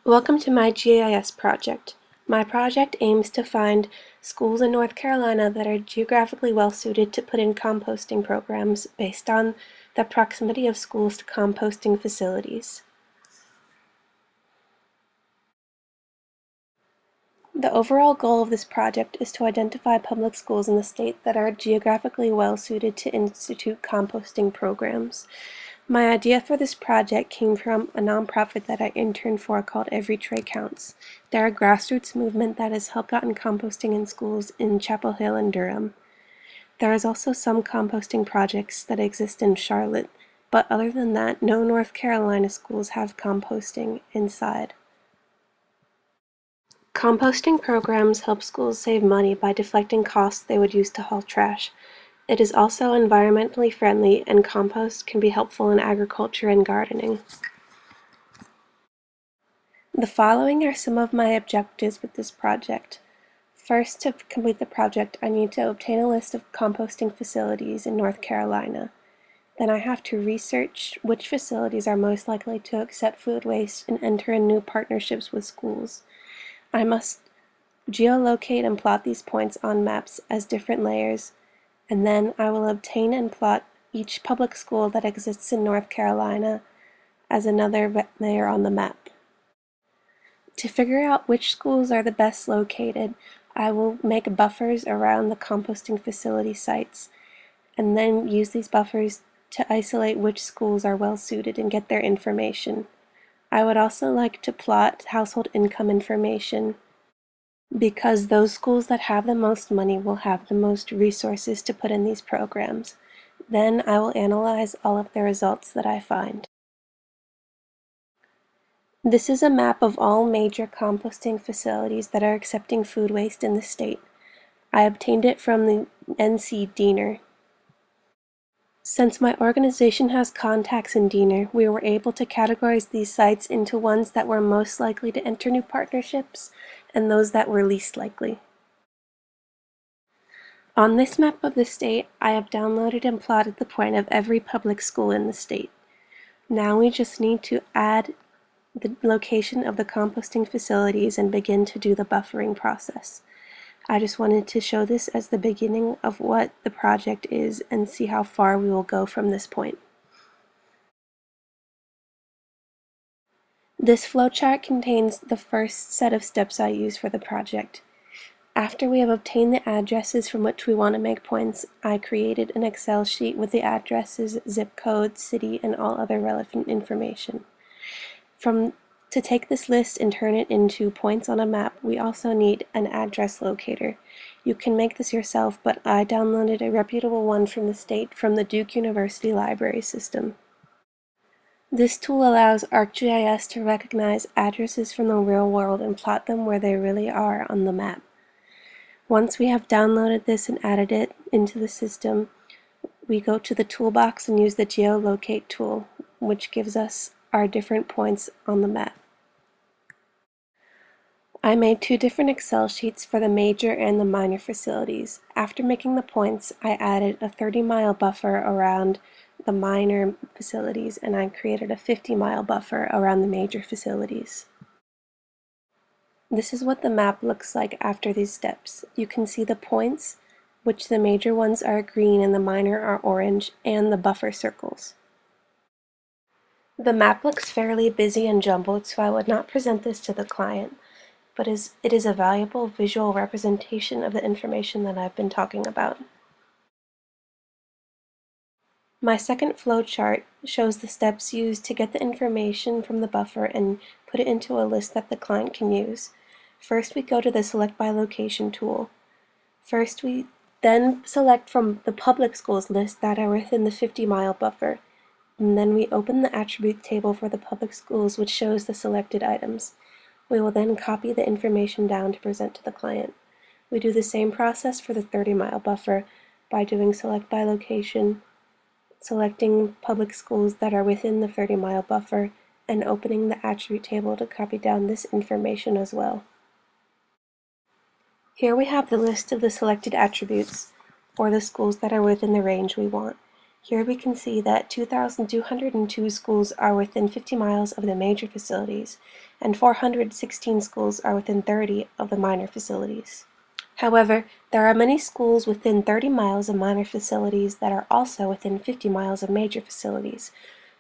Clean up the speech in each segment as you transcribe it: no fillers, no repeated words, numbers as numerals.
Welcome to my GIS project. My project aims to find schools in North Carolina that are geographically well suited to put in composting programs based on the proximity of schools to composting facilities. The overall goal of this project is to identify public schools in the state that are geographically well suited to institute composting programs. My idea for this project came from a nonprofit that I interned for called Every Tray Counts. They're a grassroots movement that has helped out in composting in schools in Chapel Hill and Durham. There is also some composting projects that exist in Charlotte, but other than that, no North Carolina schools have composting inside. Composting programs help schools save money by deflecting costs they would use to haul trash. It is also environmentally friendly, and compost can be helpful in agriculture and gardening. The following are some of my objectives with this project. First, to complete the project, I need to obtain a list of composting facilities in North Carolina. Then I have to research which facilities are most likely to accept food waste and enter in new partnerships with schools. I must geolocate and plot these points on maps as different layers, and then I will obtain and plot each public school that exists in North Carolina as another layer on the map. To figure out which schools are the best located, I will make buffers around the composting facility sites, and then use these buffers to isolate which schools are well suited and get their information. I would also like to plot household income information, because those schools that have the most money will have the most resources to put in these programs. Then I will analyze all of the results that I find. This is a map of all major composting facilities that are accepting food waste in the state. I obtained it from the NC Diener. Since my organization has contacts in Diener, we were able to categorize these sites into ones that were most likely to enter new partnerships and those that were least likely. On this map of the state, I have downloaded and plotted the point of every public school in the state. Now we just need to add the location of the composting facilities and begin to do the buffering process. I just wanted to show this as the beginning of what the project is and see how far we will go from this point. This flowchart contains the first set of steps I use for the project. After we have obtained the addresses from which we want to make points, I created an Excel sheet with the addresses, zip code, city, and all other relevant information. To take this list and turn it into points on a map, we also need an address locator. You can make this yourself, but I downloaded a reputable one from the state from the Duke University Library System. This tool allows ArcGIS to recognize addresses from the real world and plot them where they really are on the map. Once we have downloaded this and added it into the system, we go to the toolbox and use the geolocate tool, which gives us our different points on the map. I made two different Excel sheets for the major and the minor facilities. After making the points, I added a 30-mile buffer around the minor facilities, and I created a 50-mile buffer around the major facilities. This is what the map looks like after these steps. You can see the points, which the major ones are green and the minor are orange, and the buffer circles. The map looks fairly busy and jumbled, so I would not present this to the client, but it is a valuable visual representation of the information that I've been talking about. My second flowchart shows the steps used to get the information from the buffer and put it into a list that the client can use. First, we go to the Select by Location tool. First, we then select from the public schools list that are within the 50-mile buffer, and then we open the attribute table for the public schools, which shows the selected items. We will then copy the information down to present to the client. We do the same process for the 30-mile buffer by doing Select by Location, selecting public schools that are within the 30-mile buffer, and opening the attribute table to copy down this information as well. Here we have the list of the selected attributes, or the schools that are within the range we want. Here we can see that 2,202 schools are within 50 miles of the major facilities, and 416 schools are within 30 of the minor facilities. However, there are many schools within 30 miles of minor facilities that are also within 50 miles of major facilities.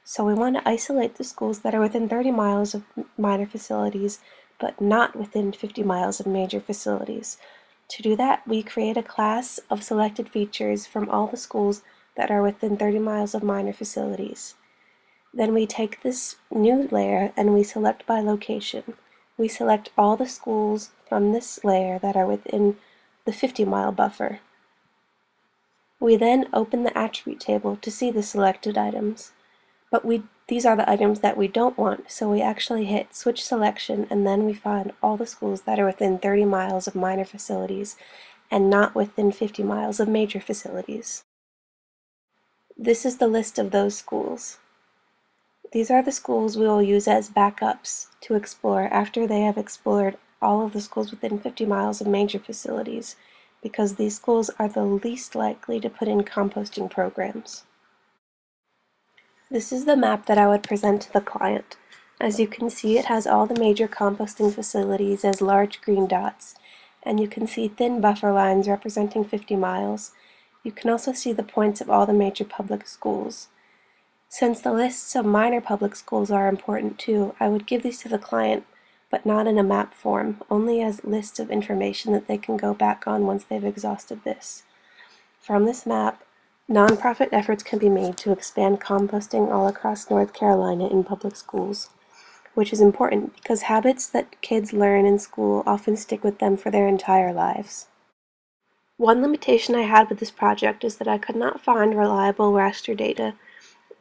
So we want to isolate the schools that are within 30 miles of minor facilities, but not within 50 miles of major facilities. To do that, we create a class of selected features from all the schools that are within 30 miles of minor facilities. Then we take this new layer and we select by location. We select all the schools from this layer that are within the 50-mile buffer. We then open the attribute table to see the selected items. But these are the items that we don't want, so we actually hit switch selection and then we find all the schools that are within 30 miles of minor facilities and not within 50 miles of major facilities. This is the list of those schools. These are the schools we will use as backups to explore after they have explored all of the schools within 50 miles of major facilities, because these schools are the least likely to put in composting programs. This is the map that I would present to the client. As you can see, it has all the major composting facilities as large green dots, and you can see thin buffer lines representing 50 miles. You can also see the points of all the major public schools. Since the lists of minor public schools are important too, I would give these to the client, but not in a map form, only as lists of information that they can go back on once they've exhausted this. From this map, nonprofit efforts can be made to expand composting all across North Carolina in public schools, which is important because habits that kids learn in school often stick with them for their entire lives. One limitation I had with this project is that I could not find reliable raster data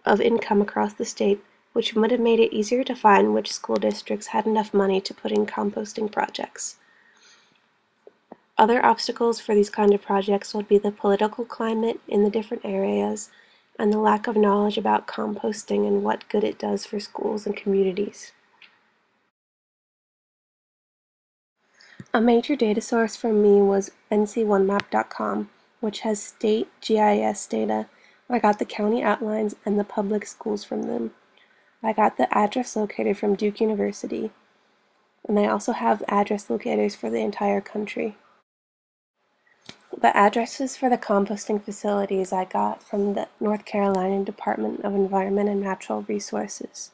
of income across the state, which would have made it easier to find which school districts had enough money to put in composting projects. Other obstacles for these kind of projects would be the political climate in the different areas and the lack of knowledge about composting and what good it does for schools and communities. A major data source for me was nc1map.com, which has state GIS data. I got the county outlines and the public schools from them. I got the address locator from Duke University, and they also have address locators for the entire country. The addresses for the composting facilities I got from the North Carolina Department of Environment and Natural Resources.